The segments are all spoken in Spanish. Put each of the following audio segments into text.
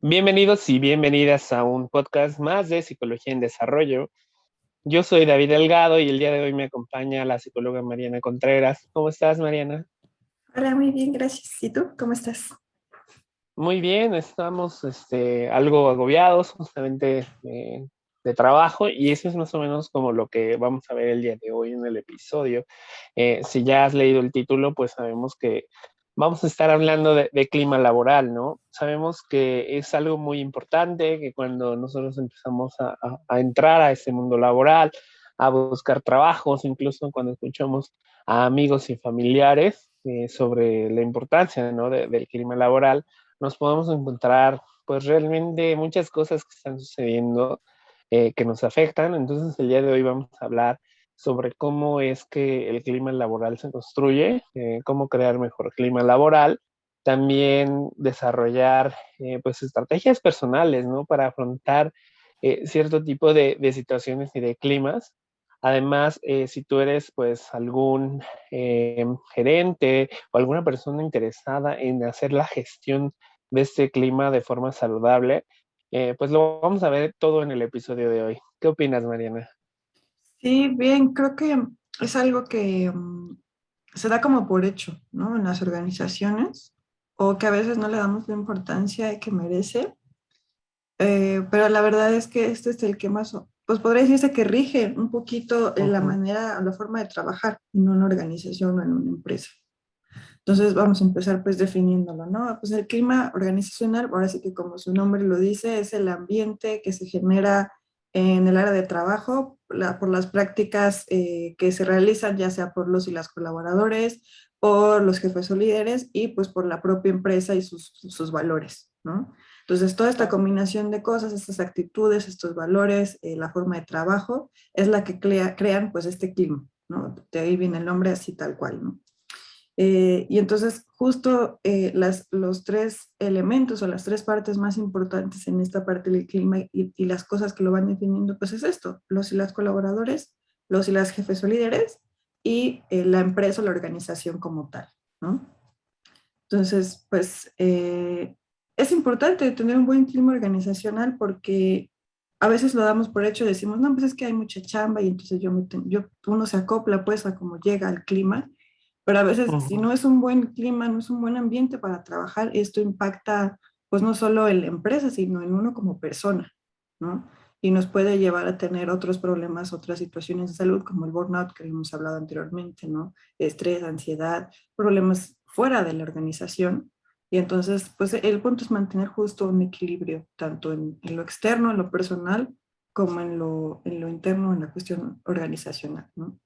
Bienvenidos y bienvenidas a un podcast más de Psicología en Desarrollo. Yo soy David Delgado y el día de hoy me acompaña la psicóloga Mariana Contreras. ¿Cómo estás, Mariana? Hola, muy bien, gracias. ¿Y tú? ¿Cómo estás? Muy bien, estamos algo agobiados justamente de trabajo y eso es más o menos como lo que vamos a ver el día de hoy en el episodio. Si ya has leído el título, pues sabemos que vamos a estar hablando de clima laboral, ¿no? Sabemos que es algo muy importante, que cuando nosotros empezamos a entrar a ese mundo laboral, a buscar trabajos, incluso cuando escuchamos a amigos y familiares sobre la importancia, ¿no? Del clima laboral, nos podemos encontrar pues realmente muchas cosas que están sucediendo que nos afectan. Entonces el día de hoy vamos a hablar sobre cómo es que el clima laboral se construye, cómo crear mejor clima laboral, también desarrollar pues estrategias personales, ¿no? Para afrontar cierto tipo de situaciones y de climas. Además, si tú eres pues algún gerente o alguna persona interesada en hacer la gestión de este clima de forma saludable, pues lo vamos a ver todo en el episodio de hoy. ¿Qué opinas, Mariana? Sí, bien, creo que es algo que se da como por hecho, ¿no? En las organizaciones, o que a veces no le damos la importancia que merece, pero la verdad es que este es el que más, pues podría decirse que rige un poquito la Ujú. manera, la forma de trabajar en una organización o en una empresa. Entonces vamos a empezar pues definiéndolo, ¿no? Pues el clima organizacional, ahora sí que como su nombre lo dice, es el ambiente que se genera en el área de trabajo por las prácticas que se realizan ya sea por los y las colaboradores, por los jefes o líderes y pues por la propia empresa y sus valores, ¿no? Entonces toda esta Claro. combinación de cosas, estas actitudes, estos valores, la forma de trabajo, es la que crean pues este clima, ¿no? De ahí viene el nombre así tal cual, ¿no? Y entonces justo los tres elementos o las tres partes más importantes en esta parte del clima y las cosas que lo van definiendo, pues es esto, los y las colaboradores, los y las jefes o líderes y la empresa o la organización como tal, ¿no? Entonces, pues es importante tener un buen clima organizacional porque a veces lo damos por hecho, decimos, no, pues es que hay mucha chamba y entonces uno se acopla pues a cómo llega el clima, pero a veces si Ujú. no es un buen clima, no es un buen ambiente para trabajar, esto impacta pues no solo en la empresa, sino en uno como persona, ¿no? Y nos puede llevar a tener otros problemas, otras situaciones de salud, como el burnout que hemos hablado anteriormente, ¿no? Estrés, ansiedad, problemas fuera de la organización. Y entonces, pues el punto es mantener justo un equilibrio, tanto en lo externo, en lo personal, como en lo interno, en la cuestión organizacional, ¿no?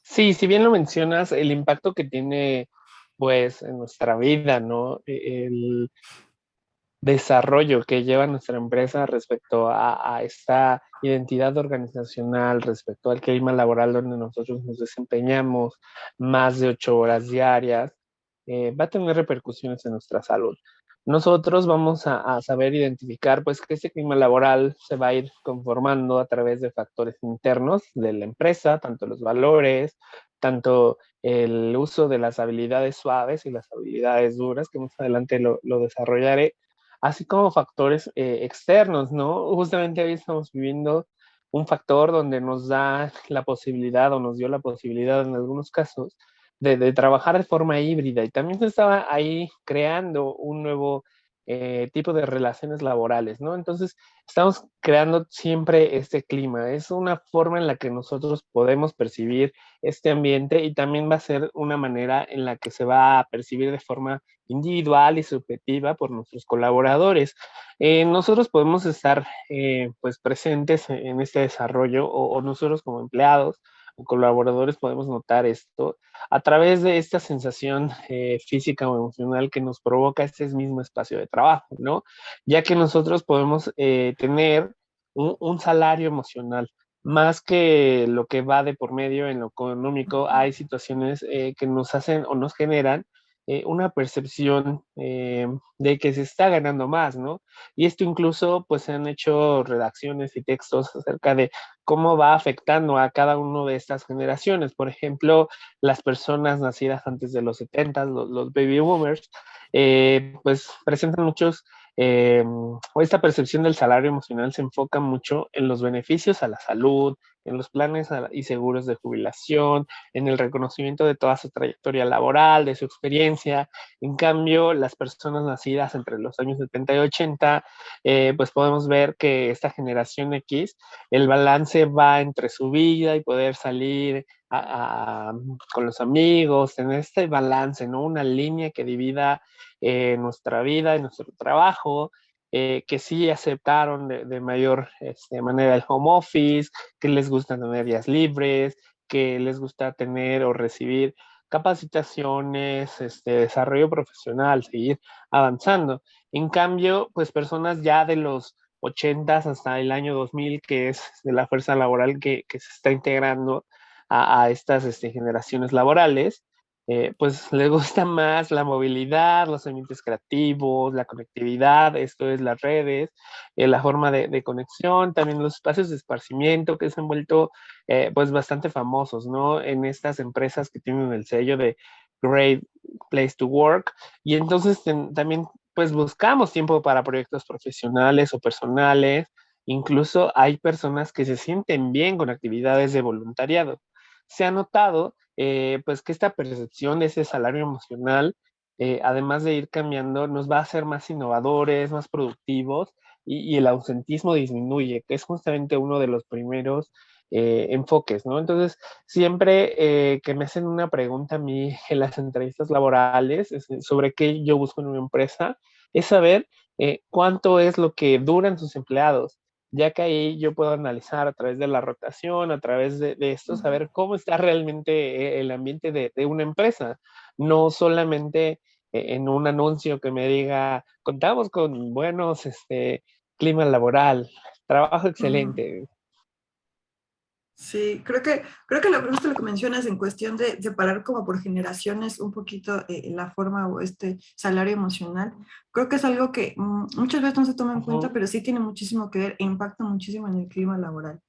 Sí, si bien lo mencionas, el impacto que tiene pues en nuestra vida, ¿no? El desarrollo que lleva nuestra empresa respecto a esta identidad organizacional, respecto al clima laboral donde nosotros nos desempeñamos más de 8 horas diarias, va a tener repercusiones en nuestra salud. Nosotros vamos a saber identificar pues que este clima laboral se va a ir conformando a través de factores internos de la empresa, tanto los valores, tanto el uso de las habilidades suaves y las habilidades duras, que más adelante lo desarrollaré, así como factores externos, ¿no? Justamente hoy estamos viviendo un factor donde nos da la posibilidad o nos dio la posibilidad en algunos casos de trabajar de forma híbrida y también se estaba ahí creando un nuevo tipo de relaciones laborales, ¿no? Entonces, estamos creando siempre este clima. Es una forma en la que nosotros podemos percibir este ambiente y también va a ser una manera en la que se va a percibir de forma individual y subjetiva por nuestros colaboradores. Nosotros podemos estar pues presentes en este desarrollo o nosotros como empleados o colaboradores podemos notar esto a través de esta sensación física o emocional que nos provoca este mismo espacio de trabajo, ¿no? Ya que nosotros podemos tener un salario emocional. Más que lo que va de por medio en lo económico, hay situaciones que nos hacen o nos generan una percepción de que se está ganando más, ¿no? Y esto incluso, pues se han hecho redacciones y textos acerca de cómo va afectando a cada una de estas generaciones. Por ejemplo, las personas nacidas antes de los 70, los baby boomers, pues presentan muchos o esta percepción del salario emocional se enfoca mucho en los beneficios a la salud, en los planes y seguros de jubilación, en el reconocimiento de toda su trayectoria laboral, de su experiencia. En cambio, las personas nacidas entre los años 70 y 80, pues podemos ver que esta generación X, el balance va entre su vida y poder salir con los amigos, tener este balance, ¿no? Una línea que divida nuestra vida y nuestro trabajo, que sí aceptaron de mayor manera el home office, que les gusta tener días libres, que les gusta tener o recibir capacitaciones, desarrollo profesional, seguir avanzando. En cambio, pues personas ya de los 80 hasta el año 2000, que es de la fuerza laboral que se está integrando a estas generaciones laborales, pues les gusta más la movilidad, los ambientes creativos, la conectividad, esto es las redes, la forma de conexión, también los espacios de esparcimiento que se han vuelto pues bastante famosos, ¿no? En estas empresas que tienen el sello de Great Place to Work, y entonces también pues buscamos tiempo para proyectos profesionales o personales, incluso hay personas que se sienten bien con actividades de voluntariado. Se ha notado pues que esta percepción de ese salario emocional, además de ir cambiando, nos va a hacer más innovadores, más productivos y el ausentismo disminuye, que es justamente uno de los primeros enfoques, ¿no? Entonces, siempre que me hacen una pregunta a mí en las entrevistas laborales sobre qué yo busco en una empresa, es saber cuánto es lo que duran sus empleados, ya que ahí yo puedo analizar a través de la rotación, a través de esto, saber cómo está realmente el ambiente de una empresa, no solamente en un anuncio que me diga, contamos con buenos clima laboral, trabajo Ujú. excelente. Sí, creo que justo lo que mencionas en cuestión de separar como por generaciones un poquito la forma o este salario emocional, creo que es algo que muchas veces no se toma en cuenta, Ujú, pero sí tiene muchísimo que ver e impacta muchísimo en el clima laboral,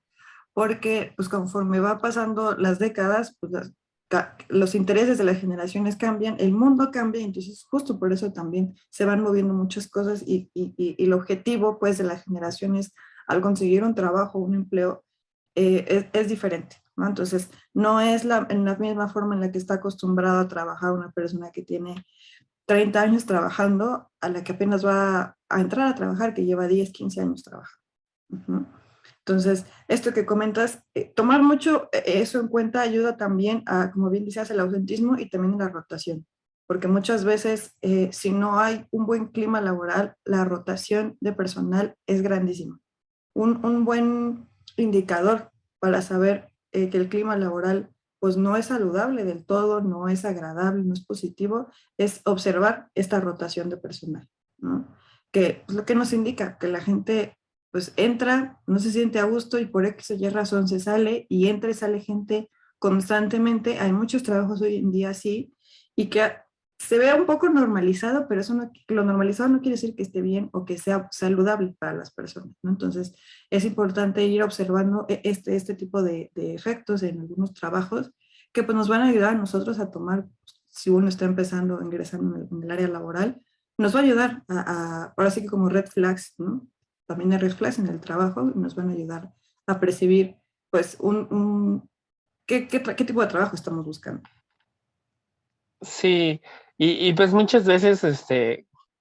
porque pues conforme va pasando las décadas, pues los intereses de las generaciones cambian, el mundo cambia, entonces justo por eso también se van moviendo muchas cosas y el objetivo pues de las generaciones al conseguir un trabajo, un empleo, es diferente, ¿no? Entonces, no es en la misma forma en la que está acostumbrado a trabajar una persona que tiene 30 años trabajando a la que apenas va a entrar a trabajar, que lleva 10 15 años trabajando. Ujú. Entonces, esto que comentas, tomar mucho eso en cuenta ayuda también a, como bien decías, el ausentismo y también la rotación, porque muchas veces si no hay un buen clima laboral, la rotación de personal es grandísima. Un buen indicador para saber que el clima laboral pues no es saludable del todo, no es agradable, no es positivo, es observar esta rotación de personal, ¿no? Que pues, lo que nos indica que la gente pues entra, no se siente a gusto y por X o Y razón se sale y entra y sale gente constantemente. Hay muchos trabajos hoy en día así y que se ve un poco normalizado, pero eso no, lo normalizado no quiere decir que esté bien o que sea saludable para las personas, ¿no? Entonces, es importante ir observando este tipo de efectos en algunos trabajos que pues, nos van a ayudar a nosotros a tomar, si uno está empezando, ingresando en el área laboral, nos va a ayudar ahora sí que como red flags, ¿no? También hay red flags en el trabajo y nos van a ayudar a percibir, pues, qué tipo de trabajo estamos buscando. sí, pues muchas veces,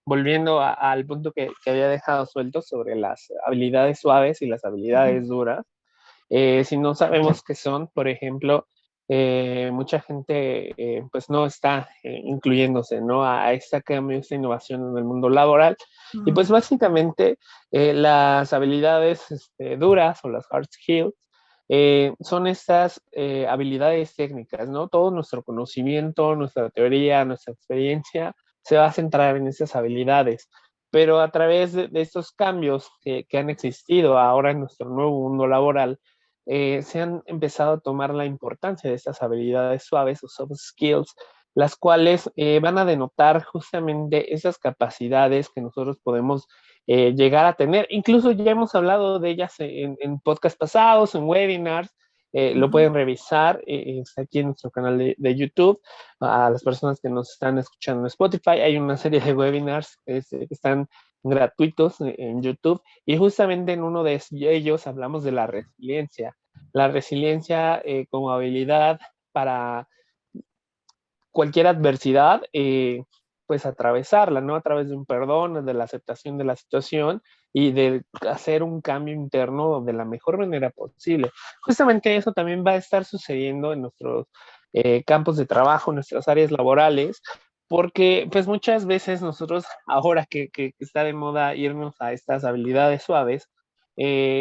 volviendo al punto que había dejado suelto sobre las habilidades suaves y las Uh -huh. habilidades duras, si no sabemos qué son, por ejemplo, mucha gente pues no está incluyéndose, ¿no? A esta cambio, esta innovación en el mundo laboral. Uh Y -huh. pues básicamente las habilidades duras o las hard skills son estas habilidades técnicas, ¿no? Todo nuestro conocimiento, nuestra teoría, nuestra experiencia se va a centrar en esas habilidades. Pero a través de estos cambios que han existido ahora en nuestro nuevo mundo laboral, se han empezado a tomar la importancia de estas habilidades suaves o soft skills, las cuales van a denotar justamente esas capacidades que nosotros podemos llegar a tener. Incluso ya hemos hablado de ellas en podcast pasados, en webinars. Uh Lo -huh. pueden revisar, está aquí en nuestro canal de YouTube. A las personas que nos están escuchando en Spotify, hay una serie de webinars que están gratuitos en YouTube, y justamente en uno de ellos hablamos de la resiliencia. La resiliencia como habilidad para cualquier adversidad, pues atravesarla, ¿no? A través de un perdón, de la aceptación de la situación y de hacer un cambio interno de la mejor manera posible. Justamente eso también va a estar sucediendo en nuestros campos de trabajo, en nuestras áreas laborales, porque pues muchas veces nosotros, ahora que está de moda irnos a estas habilidades suaves,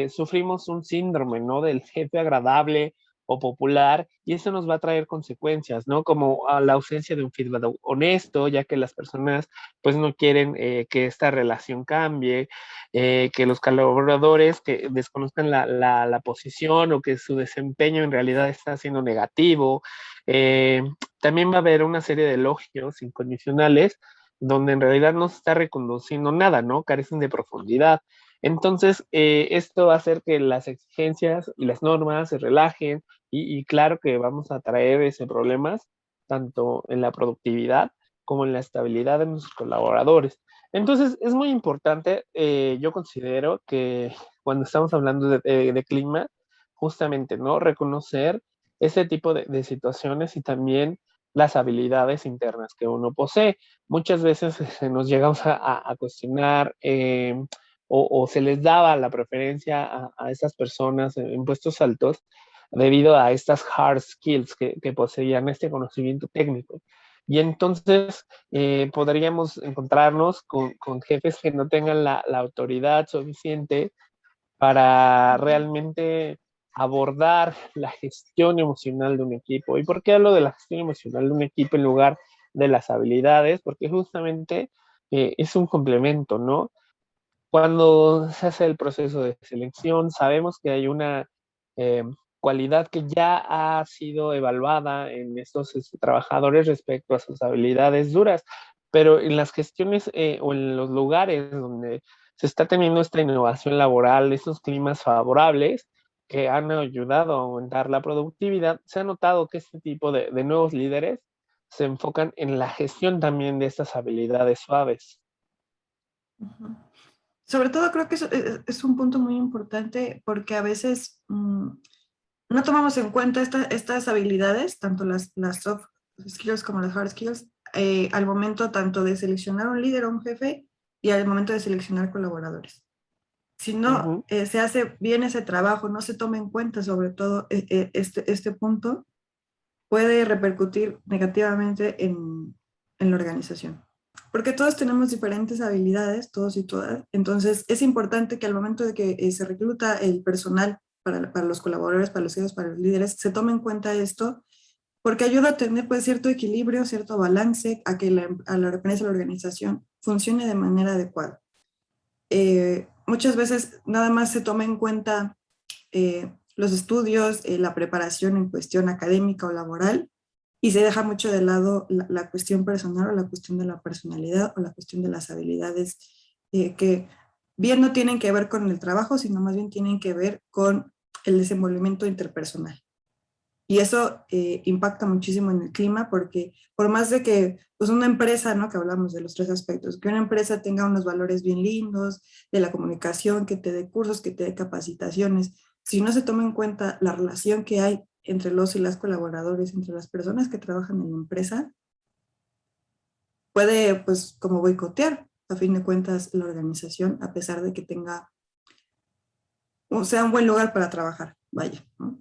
sufrimos un síndrome, ¿no? Del jefe agradable o popular, y eso nos va a traer consecuencias, ¿no? Como a la ausencia de un feedback honesto, ya que las personas pues no quieren que esta relación cambie, que los colaboradores que desconozcan la posición o que su desempeño en realidad está siendo negativo. Eh, También va a haber una serie de elogios incondicionales donde en realidad no se está reconociendo nada, ¿no? Carecen de profundidad. Entonces, esto va a hacer que las exigencias y las normas se relajen, y claro que vamos a traer ese problemas tanto en la productividad como en la estabilidad de nuestros colaboradores. Entonces, es muy importante, yo considero que cuando estamos hablando de clima, justamente, ¿no? Reconocer ese tipo de situaciones y también las habilidades internas que uno posee. Muchas veces nos llegamos a cuestionar o se les daba la preferencia a esas personas en puestos altos debido a estas hard skills que poseían este conocimiento técnico. Y entonces podríamos encontrarnos con jefes que no tengan la autoridad suficiente para realmente abordar la gestión emocional de un equipo. ¿Y por qué hablo de la gestión emocional de un equipo en lugar de las habilidades? Porque justamente es un complemento, ¿no? Cuando se hace el proceso de selección, sabemos que hay una eh, cualidad que ya ha sido evaluada en estos trabajadores respecto a sus habilidades duras, pero en las gestiones o en los lugares donde se está teniendo esta innovación laboral, estos climas favorables que han ayudado a aumentar la productividad, se ha notado que este tipo de nuevos líderes se enfocan en la gestión también de estas habilidades suaves. Sobre todo creo que es un punto muy importante porque a veces no tomamos en cuenta estas habilidades, tanto las soft skills como las hard skills, al momento tanto de seleccionar un líder o un jefe y al momento de seleccionar colaboradores. Si Uh no -huh. se hace bien ese trabajo, no se toma en cuenta sobre todo este punto, puede repercutir negativamente en la organización. Porque todos tenemos diferentes habilidades, todos y todas. Entonces, es importante que al momento de que se recluta el personal para los colaboradores, para los CEOs, para los líderes, se tome en cuenta esto, porque ayuda a tener pues, cierto equilibrio, cierto balance, a que a la empresa, la organización funcione de manera adecuada. Muchas veces nada más se toma en cuenta los estudios, la preparación en cuestión académica o laboral, y se deja mucho de lado la cuestión personal o la cuestión de la personalidad o la cuestión de las habilidades que bien no tienen que ver con el trabajo, sino más bien tienen que ver con el desenvolvimiento interpersonal. Y eso impacta muchísimo en el clima porque por más de que pues una empresa, ¿no? Que hablamos de los tres aspectos, que una empresa tenga unos valores bien lindos, de la comunicación, que te dé cursos, que te dé capacitaciones, si no se toma en cuenta la relación que hay entre los y las colaboradores, entre las personas que trabajan en la empresa, puede pues como boicotear a fin de cuentas la organización a pesar de que tenga, o sea, un buen lugar para trabajar, vaya, ¿no?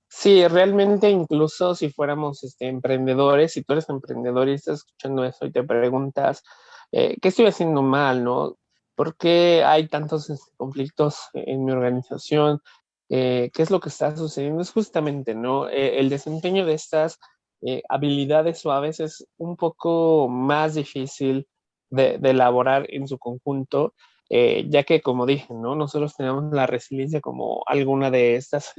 Sí, realmente incluso si fuéramos emprendedores, si tú eres emprendedor y estás escuchando eso y te preguntas, ¿qué estoy haciendo mal, no? ¿Por qué hay tantos conflictos en mi organización? ¿Qué es lo que está sucediendo? Es justamente, ¿no? El desempeño de estas habilidades suaves es un poco más difícil de elaborar en su conjunto, ya que como dije, ¿no? Nosotros tenemos la resiliencia como alguna de estas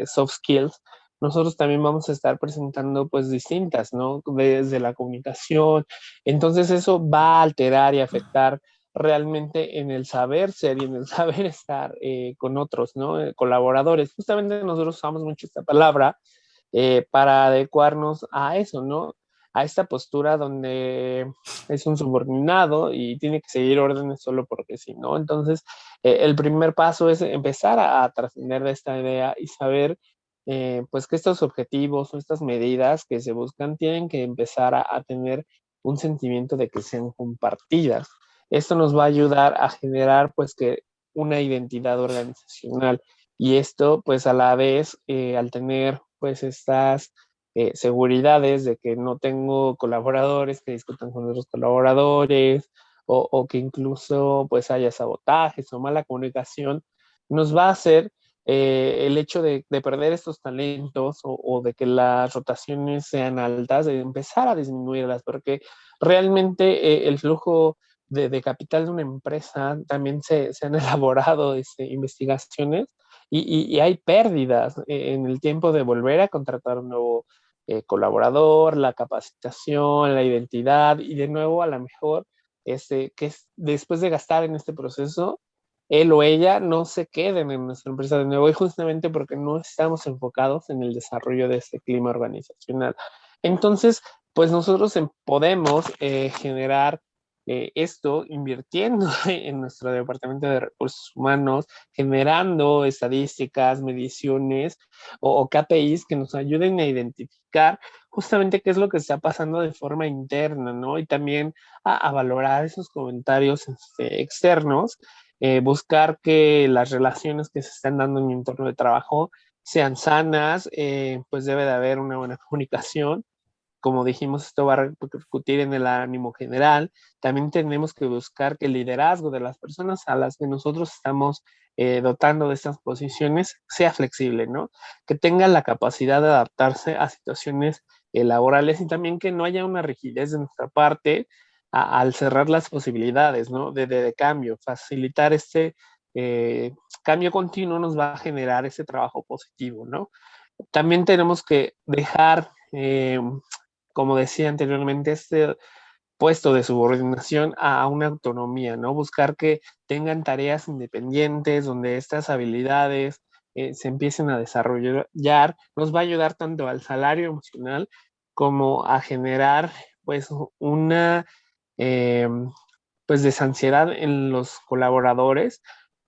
soft skills. Nosotros también vamos a estar presentando pues distintas, ¿no? Desde la comunicación. Entonces eso va a alterar y afectar realmente en el saber ser y en el saber estar con otros, ¿no? Colaboradores. Justamente nosotros usamos mucho esta palabra para adecuarnos a eso, ¿no? a esta postura donde es un subordinado y tiene que seguir órdenes solo porque sí, ¿no? Entonces, el primer paso es empezar a trascender de esta idea y saber pues que estos objetivos o estas medidas que se buscan tienen que empezar a tener un sentimiento de que sean compartidas. Esto nos va a ayudar a generar pues que una identidad organizacional y esto pues a la vez al tener pues estas seguridades de que no tengo colaboradores que discutan con otros colaboradores o que incluso pues haya sabotajes o mala comunicación, nos va a hacer el hecho de perder estos talentos o de que las rotaciones sean altas, de empezar a disminuirlas, porque realmente el flujo de capital de una empresa también se han elaborado investigaciones y hay pérdidas en el tiempo de volver a contratar un nuevo colaborador, la capacitación, la identidad y de nuevo a lo mejor que es, después de gastar en este proceso, él o ella no se queden en nuestra empresa de nuevo y justamente porque no estamos enfocados en el desarrollo de este clima organizacional. Entonces, pues nosotros podemos generar esto invirtiendo en nuestro departamento de recursos humanos, generando estadísticas, mediciones o KPIs que nos ayuden a identificar justamente qué es lo que está pasando de forma interna, ¿no? Y también a valorar esos comentarios externos, buscar que las relaciones que se están dando en mi entorno de trabajo sean sanas, pues debe de haber una buena comunicación. Como dijimos, esto va a repercutir en el ánimo general. También tenemos que buscar que el liderazgo de las personas a las que nosotros estamos dotando de estas posiciones sea flexible, ¿no? Que tenga la capacidad de adaptarse a situaciones laborales y también que no haya una rigidez de nuestra parte al cerrar las posibilidades, ¿no? De cambio, facilitar eh, cambio continuo nos va a generar ese trabajo positivo, ¿no? También tenemos que dejar como decía anteriormente, este puesto de subordinación a una autonomía, ¿no? Buscar que tengan tareas independientes donde estas habilidades se empiecen a desarrollar, nos va a ayudar tanto al salario emocional como a generar pues una eh, pues desansiedad en los colaboradores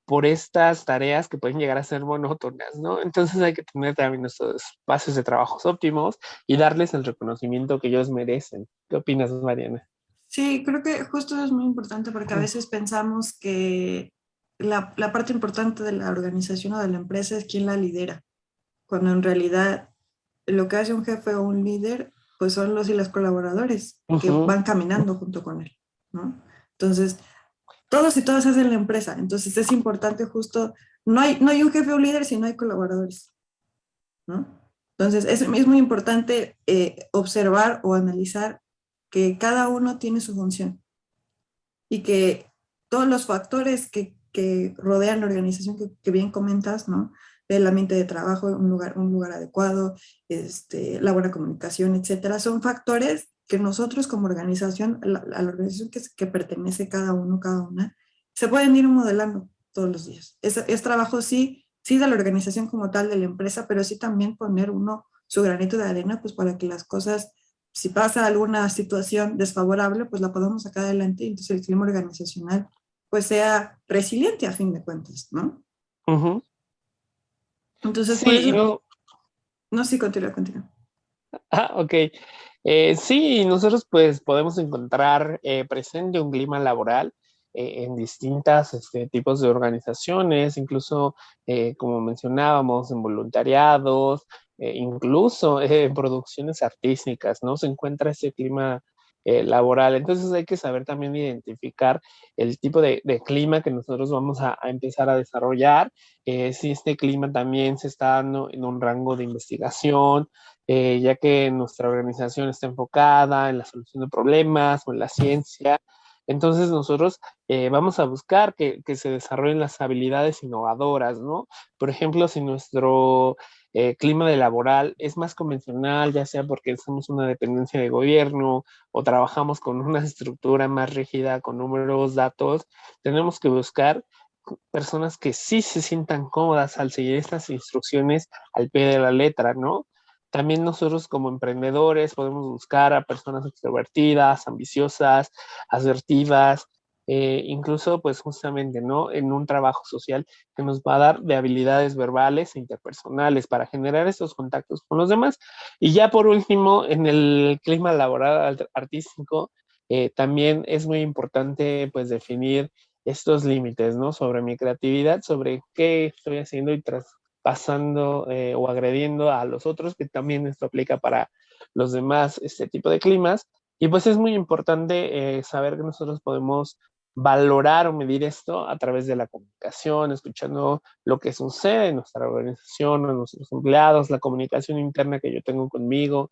por estas tareas que pueden llegar a ser monótonas, ¿no? Entonces hay que tener también nuestros espacios de trabajos óptimos y darles el reconocimiento que ellos merecen. ¿Qué opinas, Mariana? Sí, creo que justo eso es muy importante porque a veces pensamos que la parte importante de la organización o de la empresa es quién la lidera, cuando en realidad lo que hace un jefe o un líder, pues son los y las colaboradores que Ujú. van caminando junto con él, ¿no? Entonces, todos y todas hacen la empresa, entonces es importante justo, no hay un jefe o un líder si no hay colaboradores, ¿no? Entonces, es muy importante observar o analizar que cada uno tiene su función y que todos los factores que rodean la organización que bien comentas, ¿no? El ambiente de trabajo, un lugar adecuado, la buena comunicación, etcétera, son factores que nosotros como organización, a la organización que pertenece cada uno, cada una, se pueden ir modelando todos los días. Es trabajo, sí, sí de la organización como tal, de la empresa, pero sí también poner uno su granito de arena, pues para que las cosas, si pasa alguna situación desfavorable, pues la podamos sacar adelante y entonces el clima organizacional pues sea resiliente a fin de cuentas, ¿no? Ujú. Entonces, por Sí, eso, no, no, sí, continúa, continúa. ok. Sí, nosotros pues podemos encontrar presente un clima laboral en distintas tipos de organizaciones, incluso como mencionábamos, en voluntariados, incluso en producciones artísticas, ¿no? Se encuentra ese clima laboral. Entonces hay que saber también identificar el tipo de clima que nosotros vamos a empezar a desarrollar, si este clima también se está dando en un rango de investigación, ya que nuestra organización está enfocada en la solución de problemas o en la ciencia. Entonces nosotros vamos a buscar que se desarrollen las habilidades innovadoras, ¿no? Por ejemplo, si nuestro clima de laboral es más convencional, ya sea porque somos una dependencia de gobierno o trabajamos con una estructura más rígida, con números, datos, tenemos que buscar personas que sí se sientan cómodas al seguir estas instrucciones al pie de la letra, ¿no? también nosotros como emprendedores podemos buscar a personas extrovertidas, ambiciosas, asertivas, incluso pues justamente, ¿no? En un trabajo social que nos va a dar de habilidades verbales e interpersonales para generar esos contactos con los demás. Y ya por último, en el clima laboral artístico, también es muy importante pues definir estos límites, ¿no? Sobre mi creatividad, sobre qué estoy haciendo y traspasando o agrediendo a los otros, que también esto aplica para los demás, este tipo de climas. Y pues es muy importante saber que nosotros podemos valorar o medir esto a través de la comunicación, escuchando lo que sucede en nuestra organización, en nuestros empleados, la comunicación interna que yo tengo conmigo,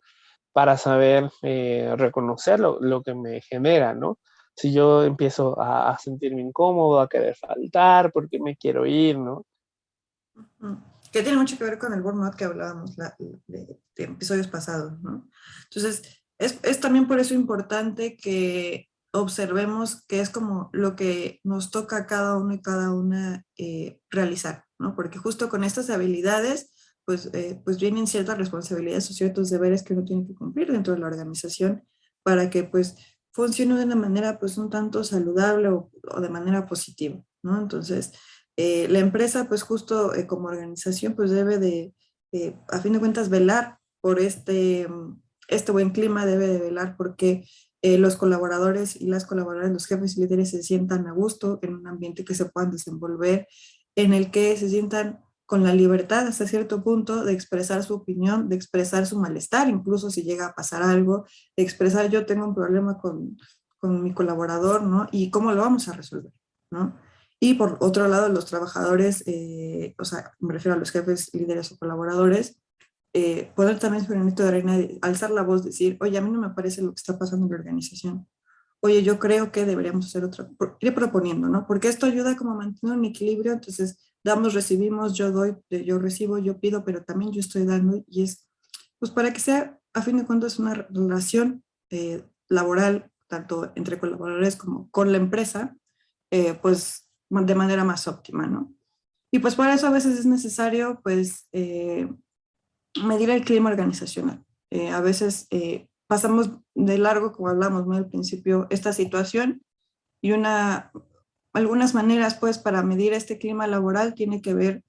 para saber reconocer lo que me genera, ¿no? Si yo empiezo a sentirme incómodo, a querer faltar, porque me quiero ir, ¿no? Mm. Que tiene mucho que ver con el burnout que hablábamos de episodios pasados, ¿no? Entonces, es también por eso importante que observemos qué es como lo que nos toca a cada uno y cada una realizar, ¿no? Porque justo con estas habilidades, pues vienen ciertas responsabilidades o ciertos deberes que uno tiene que cumplir dentro de la organización para que pues funcione de una manera pues un tanto saludable o de manera positiva, ¿no? Entonces, la empresa, pues justo como organización, pues debe a fin de cuentas, velar por este buen clima, debe de velar porque los colaboradores y las colaboradoras, los jefes y líderes se sientan a gusto en un ambiente que se puedan desenvolver, en el que se sientan con la libertad hasta cierto punto de expresar su opinión, de expresar su malestar, incluso si llega a pasar algo, de expresar yo tengo un problema con mi colaborador, ¿no? Y cómo lo vamos a resolver, ¿no? Y por otro lado, los trabajadores, o sea, me refiero a los jefes, líderes o colaboradores, poner también su granito de arena, alzar la voz, decir, oye, a mí no me parece lo que está pasando en la organización. Oye, yo creo que deberíamos hacer otra, ir proponiendo, ¿no? Porque esto ayuda como a mantener un equilibrio, entonces damos, recibimos, yo doy, yo recibo, yo pido, pero también yo estoy dando y es, pues para que sea, a fin de cuentas, una relación laboral, tanto entre colaboradores como con la empresa, pues de manera más óptima, ¿no? Y pues por eso a veces es necesario, pues, medir el clima organizacional. A veces pasamos de largo, como hablamos ¿no? al principio, esta situación y algunas maneras, pues, para medir este clima laboral tiene que ver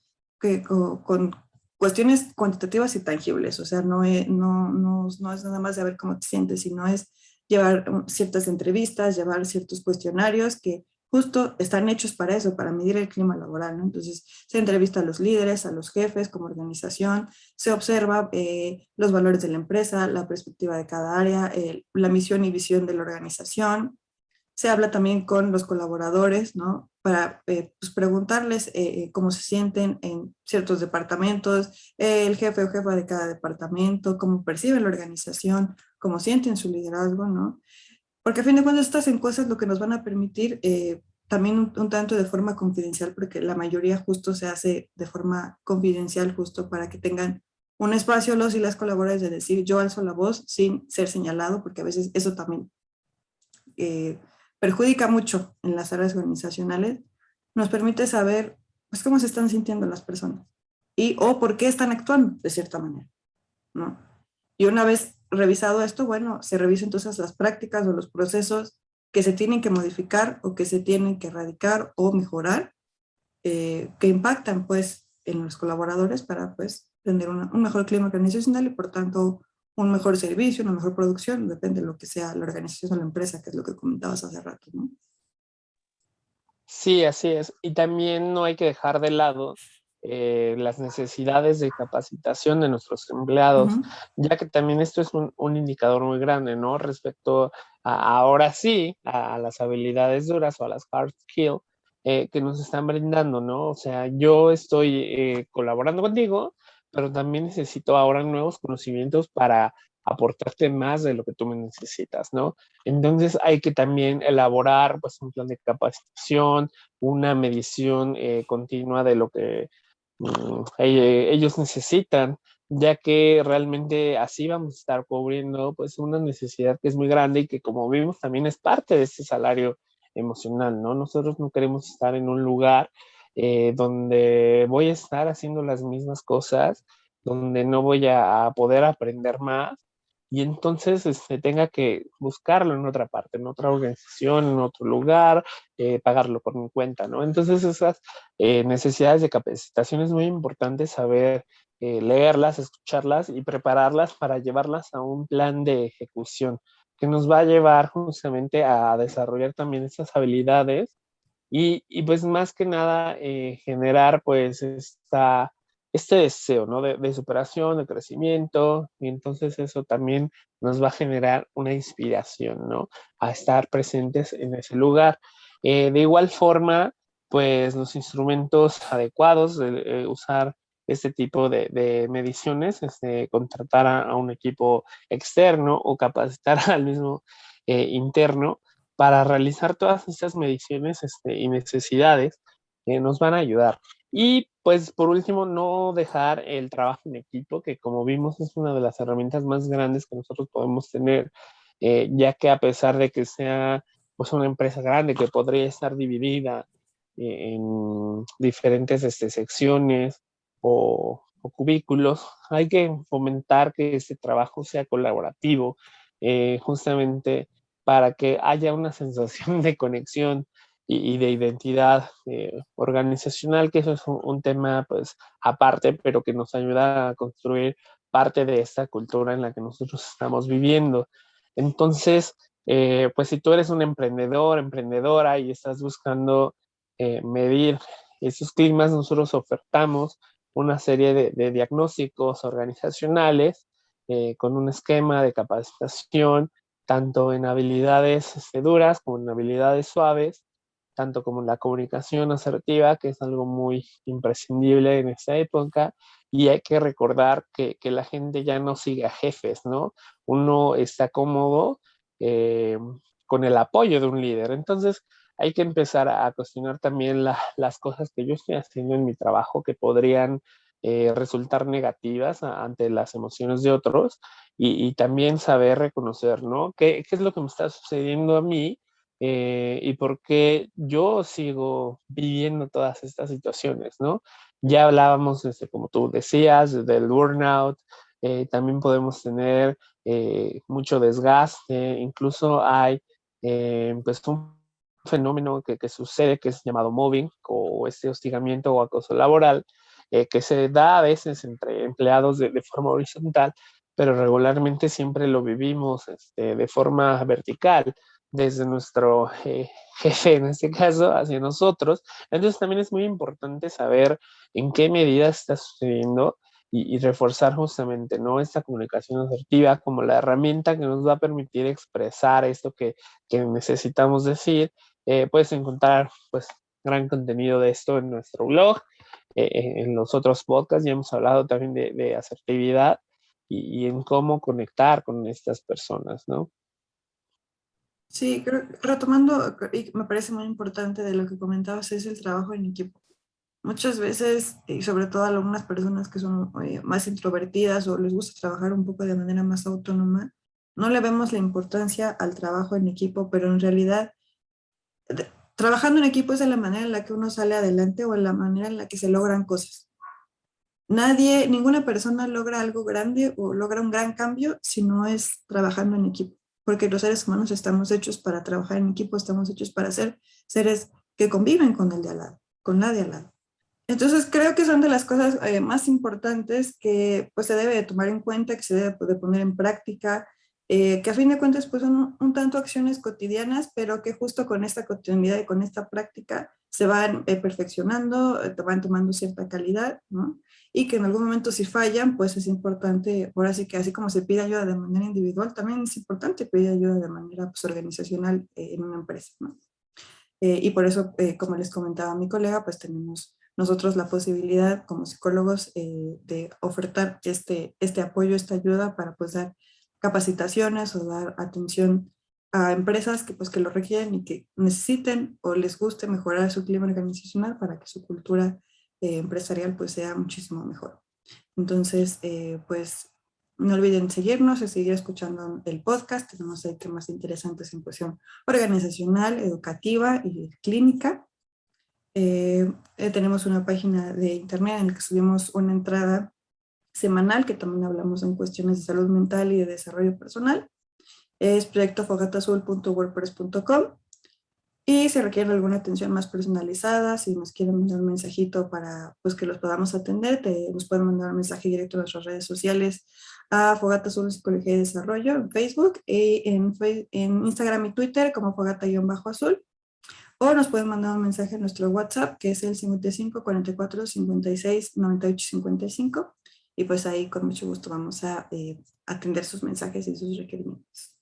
con cuestiones cuantitativas y tangibles, o sea, no es nada más de ver cómo te sientes, sino es llevar ciertas entrevistas, llevar ciertos cuestionarios que justo están hechos para eso, para medir el clima laboral, ¿no? Entonces, se entrevista a los líderes, a los jefes como organización, se observa los valores de la empresa, la perspectiva de cada área, la misión y visión de la organización, se habla también con los colaboradores, ¿no? Para pues preguntarles cómo se sienten en ciertos departamentos, el jefe o jefa de cada departamento, cómo perciben la organización, cómo sienten su liderazgo, ¿no? Porque a fin de cuentas estas encuestas lo que nos van a permitir también un tanto de forma confidencial, porque la mayoría justo se hace de forma confidencial justo para que tengan un espacio los y las colaboradores de decir yo alzo la voz sin ser señalado, porque a veces eso también eh, perjudica mucho en las áreas organizacionales, nos permite saber pues, cómo se están sintiendo las personas y o por qué están actuando de cierta manera, ¿no? Y una vez revisado esto, bueno, se revisan entonces las prácticas o los procesos que se tienen que modificar o que se tienen que erradicar o mejorar, que impactan pues en los colaboradores para pues tener un mejor clima organizacional y por tanto un mejor servicio, una mejor producción, depende de lo que sea la organización o la empresa, que es lo que comentabas hace rato, ¿no? Sí, así es. Y también no hay que dejar de lado las necesidades de capacitación de nuestros Uh empleados, -huh. ya que también esto es un indicador muy grande, ¿no? Respecto ahora sí a las habilidades duras o a las hard skills que nos están brindando, ¿no? O sea, yo estoy colaborando contigo, pero también necesito ahora nuevos conocimientos para aportarte más de lo que tú me necesitas, ¿no? Entonces hay que también elaborar pues un plan de capacitación, una medición continua de lo que ellos necesitan, ya que realmente así vamos a estar cubriendo pues una necesidad que es muy grande y que como vimos también es parte de ese salario emocional, ¿no? Nosotros no queremos estar en un lugar donde voy a estar haciendo las mismas cosas, donde no voy a poder aprender más y entonces tenga que buscarlo en otra parte, en otra organización, en otro lugar, pagarlo por mi cuenta, ¿no? Entonces esas necesidades de capacitación es muy importante saber leerlas, escucharlas y prepararlas para llevarlas a un plan de ejecución que nos va a llevar justamente a desarrollar también esas habilidades y pues más que nada generar pues este deseo, ¿no? De superación, de crecimiento, y entonces eso también nos va a generar una inspiración, ¿no? A estar presentes en ese lugar. De igual forma, pues los instrumentos adecuados, usar este tipo de mediciones, contratar a un equipo externo o capacitar al mismo interno para realizar todas estas mediciones y necesidades que nos van a ayudar. Y pues por último, no dejar el trabajo en equipo, que como vimos es una de las herramientas más grandes que nosotros podemos tener, ya que a pesar de que sea pues una empresa grande que podría estar dividida en diferentes secciones o cubículos, hay que fomentar que este trabajo sea colaborativo, justamente para que haya una sensación de conexión y de identidad organizacional, que eso es un tema pues aparte, pero que nos ayuda a construir parte de esta cultura en la que nosotros estamos viviendo. Entonces, pues si tú eres un emprendedor, emprendedora y estás buscando medir esos climas, nosotros ofertamos una serie de diagnósticos organizacionales con un esquema de capacitación tanto en habilidades duras como en habilidades suaves, tanto como en la comunicación asertiva, que es algo muy imprescindible en esta época, y hay que recordar que la gente ya no sigue a jefes, ¿no? Uno está cómodo eh, con el apoyo de un líder. Entonces, hay que empezar a cuestionar también las cosas que yo estoy haciendo en mi trabajo que podrían resultar negativas ante las emociones de otros y también saber reconocer, ¿no? ¿Qué es lo que me está sucediendo a mí y por qué yo sigo viviendo todas estas situaciones, ¿no? Ya hablábamos, como tú decías, del burnout, también podemos tener mucho desgaste, incluso hay pues un fenómeno que sucede que es llamado mobbing o este hostigamiento o acoso laboral, que se da a veces entre empleados de forma horizontal, pero regularmente siempre lo vivimos de forma vertical, desde nuestro jefe, en este caso, hacia nosotros. Entonces también es muy importante saber en qué medida está sucediendo y reforzar justamente, ¿no? Esta comunicación asertiva como la herramienta que nos va a permitir expresar esto que necesitamos decir. Puedes encontrar, pues, gran contenido de esto en nuestro blog, en los otros podcasts ya hemos hablado también de asertividad y en cómo conectar con estas personas, ¿no? Sí, retomando, y me parece muy importante de lo que comentabas, es el trabajo en equipo. Muchas veces, y sobre todo algunas personas que son más introvertidas o les gusta trabajar un poco de manera más autónoma, no le vemos la importancia al trabajo en equipo, pero en realidad trabajando en equipo es de la manera en la que uno sale adelante o en la manera en la que se logran cosas. Nadie, ninguna persona logra algo grande o logra un gran cambio si no es trabajando en equipo, porque los seres humanos estamos hechos para trabajar en equipo, estamos hechos para ser seres que conviven con el de al lado, con la de al lado. Entonces creo que son de las cosas más importantes que pues se debe de tomar en cuenta, que se debe de poner en práctica, que a fin de cuentas pues son un tanto acciones cotidianas, pero que justo con esta cotidianidad y con esta práctica se van perfeccionando, van tomando cierta calidad, ¿no? Y que en algún momento si fallan, pues es importante, ahora sí que así como se pide ayuda de manera individual, también es importante pedir ayuda de manera pues, organizacional en una empresa, ¿no? Y por eso, como les comentaba mi colega, pues tenemos nosotros la posibilidad como psicólogos de ofertar este apoyo, esta ayuda para pues dar capacitaciones o dar atención a empresas que pues que lo requieren y que necesiten o les guste mejorar su clima organizacional para que su cultura empresarial pues sea muchísimo mejor. Entonces, pues no olviden seguirnos y seguir escuchando el podcast. Tenemos ahí temas interesantes en cuestión organizacional, educativa y clínica. Tenemos una página de internet en la que subimos una entrada semanal, que también hablamos en cuestiones de salud mental y de desarrollo personal. Es proyectofogatazul.wordpress.com. Y si requieren alguna atención más personalizada, si nos quieren mandar un mensajito para pues, que los podamos atender, nos pueden mandar un mensaje directo a nuestras redes sociales a Fogata Azul Psicología y Desarrollo en Facebook y en Instagram y Twitter como Fogata-Azul. O nos pueden mandar un mensaje a nuestro WhatsApp, que es el 55 44 56 98 55. Y pues ahí con mucho gusto vamos a atender sus mensajes y sus requerimientos.